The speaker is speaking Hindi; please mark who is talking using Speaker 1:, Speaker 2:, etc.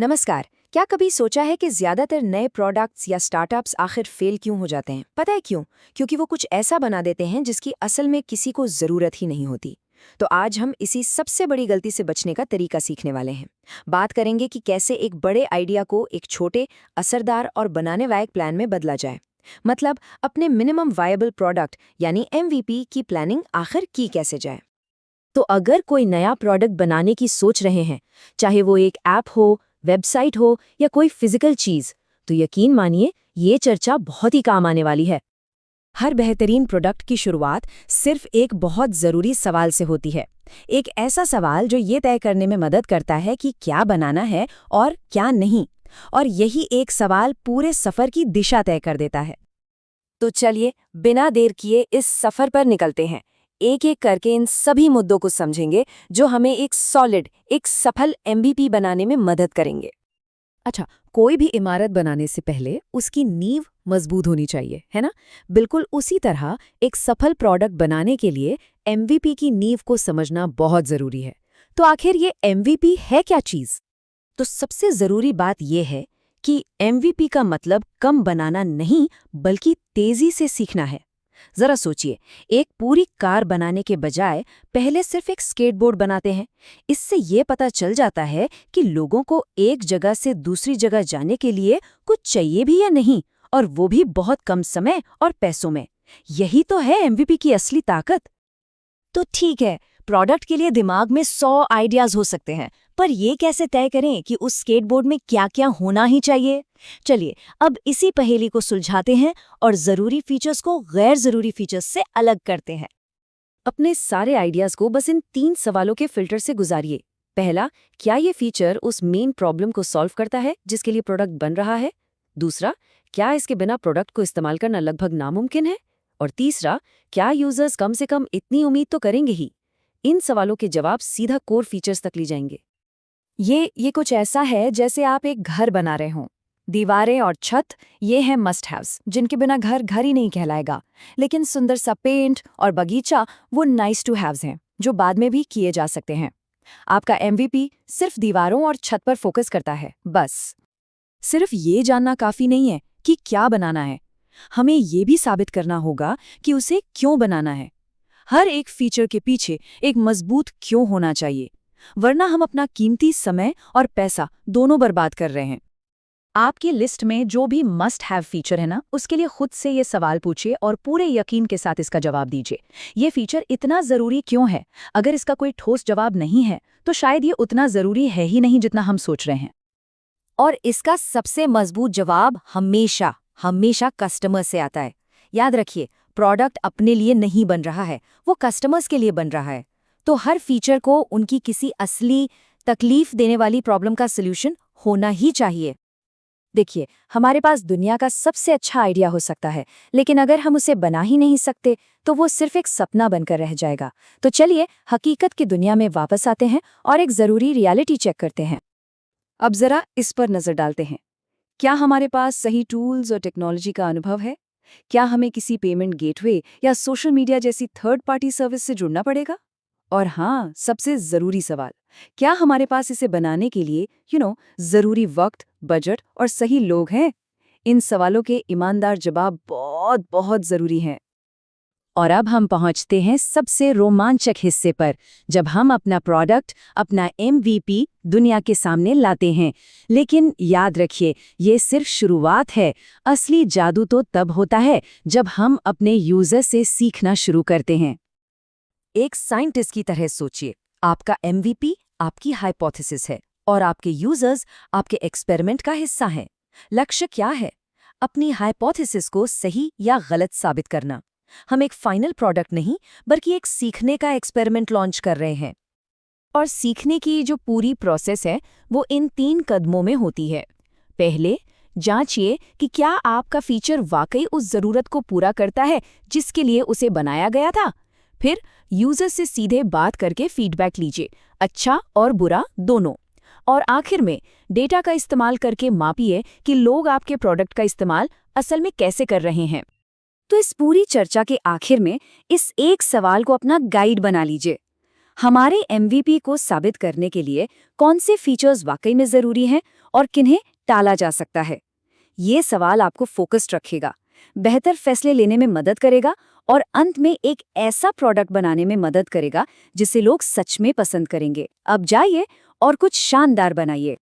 Speaker 1: नमस्कार। क्या कभी सोचा है कि ज्यादातर नए प्रोडक्ट्स या स्टार्टअप्स आखिर फेल क्यों हो जाते हैं? पता है क्यों? क्योंकि वो कुछ ऐसा बना देते हैं जिसकी असल में किसी को जरूरत ही नहीं होती। तो आज हम इसी सबसे बड़ी गलती से बचने का तरीका सीखने वाले हैं। बात करेंगे कि कैसे एक बड़े आइडिया को एक छोटे, असरदार और बनाने लायक प्लान में बदला जाए। मतलब अपने मिनिमम वायबल प्रोडक्ट यानी MVP की प्लानिंग आखिर की कैसे जाए। तो अगर कोई नया प्रोडक्ट बनाने की सोच रहे हैं, चाहे वो एक ऐप हो, वेबसाइट हो या कोई फिजिकल चीज, तो यकीन मानिए ये चर्चा बहुत ही काम आने वाली है। हर बेहतरीन प्रोडक्ट की शुरुआत सिर्फ एक बहुत जरूरी सवाल से होती है। एक ऐसा सवाल जो ये तय करने में मदद करता है कि क्या बनाना है और क्या नहीं। और यही एक सवाल पूरे सफर की दिशा तय कर देता है। तो चलिए बिना देर किए इस सफर पर निकलते हैं। एक एक करके इन सभी मुद्दों को समझेंगे जो हमें एक सॉलिड, एक सफल MVP बनाने में मदद करेंगे। अच्छा, कोई भी इमारत बनाने से पहले उसकी नींव मजबूत होनी चाहिए, है ना? बिल्कुल उसी तरह एक सफल प्रोडक्ट बनाने के लिए MVP की नींव को समझना बहुत जरूरी है। तो आखिर ये MVP है क्या चीज? तो सबसे जरूरी बात यह है कि MVP का मतलब कम बनाना नहीं, बल्कि तेजी से सीखना है। जरा सोचिए, एक पूरी कार बनाने के बजाय पहले सिर्फ एक स्केटबोर्ड बनाते हैं। इससे ये पता चल जाता है कि लोगों को एक जगह से दूसरी जगह जाने के लिए कुछ चाहिए भी या नहीं, और वो भी बहुत कम समय और पैसों में। यही तो है MVP की असली ताकत। तो ठीक है, प्रोडक्ट के लिए दिमाग में 100 आइडियाज हो सकते हैं, पर ये कैसे तय करें कि उस स्केटबोर्ड में क्या-क्या होना ही चाहिए? चलिए, अब इसी पहेली को सुलझाते हैं और जरूरी फीचर्स को गैर जरूरी फीचर्स से अलग करते हैं। अपने सारे आइडियाज को बस इन 3 सवालों के फिल्टर से गुजारिए। पहला, क्या ये फीचर उस मेन प्रॉब्लम को सॉल्व करता है जिसके लिए प्रोडक्ट बन रहा है? दूसरा, क्या इसके बिना प्रोडक्ट को इस्तेमाल करना लगभग नामुमकिन है? और तीसरा, क्या यूजर्स कम से कम इतनी उम्मीद तो करेंगे ही? इन सवालों के जवाब सीधा कोर फीचर्स तक ले जाएंगे। ये कुछ ऐसा है जैसे आप एक घर बना रहे हों। दीवारें और छत ये हैं मस्ट हैव्स, जिनके बिना घर घर ही नहीं कहलाएगा। लेकिन सुंदर सा पेंट और बगीचा वो नाइस टू हैव्स हैं, जो बाद में भी किए जा सकते हैं। आपका MVP सिर्फ दीवारों और छत पर फोकस करता है, बस। सिर्फ ये जानना काफी नहीं है कि क्या बनाना है, हमें ये भी साबित करना होगा कि उसे क्यों बनाना है। हर एक फीचर के पीछे एक मजबूत क्यों होना चाहिए, वरना हम अपना कीमती समय और पैसा दोनों बर्बाद कर रहे हैं। आपकी लिस्ट में जो भी मस्ट हैव फीचर है ना, उसके लिए खुद से ये सवाल पूछिए और पूरे यकीन के साथ इसका जवाब दीजिए। ये फीचर इतना जरूरी क्यों है? अगर इसका कोई ठोस जवाब नहीं है, तो शायद ये उतना जरूरी है ही नहीं जितना हम सोच रहे हैं। और इसका सबसे मजबूत जवाब हमेशा हमेशा कस्टमर से आता है। याद रखिए, प्रोडक्ट अपने लिए नहीं बन रहा है, वो कस्टमर्स के लिए बन रहा है। तो हर फीचर को उनकी किसी असली तकलीफ देने वाली प्रॉब्लम का सॉल्यूशन होना ही चाहिए। देखिए, हमारे पास दुनिया का सबसे अच्छा आइडिया हो सकता है, लेकिन अगर हम उसे बना ही नहीं सकते तो वो सिर्फ एक सपना बनकर रह जाएगा। तो चलिए हकीकत की दुनिया में वापस आते हैं और एक जरूरी रियलिटी चेक करते हैं। अब जरा इस पर नजर डालते हैं। क्या हमारे पास सही टूल्स और टेक्नोलॉजी का अनुभव है? क्या हमें किसी पेमेंट गेटवे या सोशल मीडिया जैसी थर्ड पार्टी सर्विस से जुड़ना पड़ेगा? और हाँ, सबसे जरूरी सवाल, क्या हमारे पास इसे बनाने के लिए जरूरी वक्त, बजट और सही लोग हैं? इन सवालों के ईमानदार जवाब बहुत बहुत जरूरी हैं। और अब हम पहुंचते हैं सबसे रोमांचक हिस्से पर, जब हम अपना प्रोडक्ट, अपना MVP दुनिया के सामने लाते हैं। लेकिन याद रखिए, ये सिर्फ शुरुआत है। असली जादू तो तब होता है जब हम अपने यूजर से सीखना शुरू करते हैं। एक साइंटिस्ट की तरह सोचिए, आपका MVP आपकी हाइपोथेसिस है और आपके यूजर्स आपके एक्सपेरिमेंट का हिस्सा हैं। लक्ष्य क्या है? अपनी हाइपोथेसिस को सही या गलत साबित करना। हम एक फाइनल प्रोडक्ट नहीं, बल्कि एक सीखने का एक्सपेरिमेंट लॉन्च कर रहे हैं। और सीखने की जो पूरी प्रोसेस है, वो इन 3 कदमों में होती है। पहले, जांचिए कि क्या आपका फीचर वाकई उस जरूरत को पूरा करता है जिसके लिए उसे बनाया गया था। फिर यूजर से सीधे बात करके फीडबैक लीजिए, अच्छा और बुरा दोनों। और आखिर में डेटा का इस्तेमाल करके मापिए कि लोग आपके प्रोडक्ट का इस्तेमाल असल में कैसे कर रहे हैं। तो इस पूरी चर्चा के आखिर में इस एक सवाल को अपना गाइड बना लीजिए। हमारे MVP को साबित करने के लिए कौन से फीचर्स वाकई में जरूरी हैं
Speaker 2: और किन्हें टाला जा सकता है? ये सवाल आपको फोकस्ड रखेगा, बेहतर फैसले लेने में मदद करेगा और अंत में एक ऐसा प्रोडक्ट बनाने में मदद करेगा जिसे लोग सच में पसंद करेंगे। अब जाइए और कुछ शानदार बनाइए।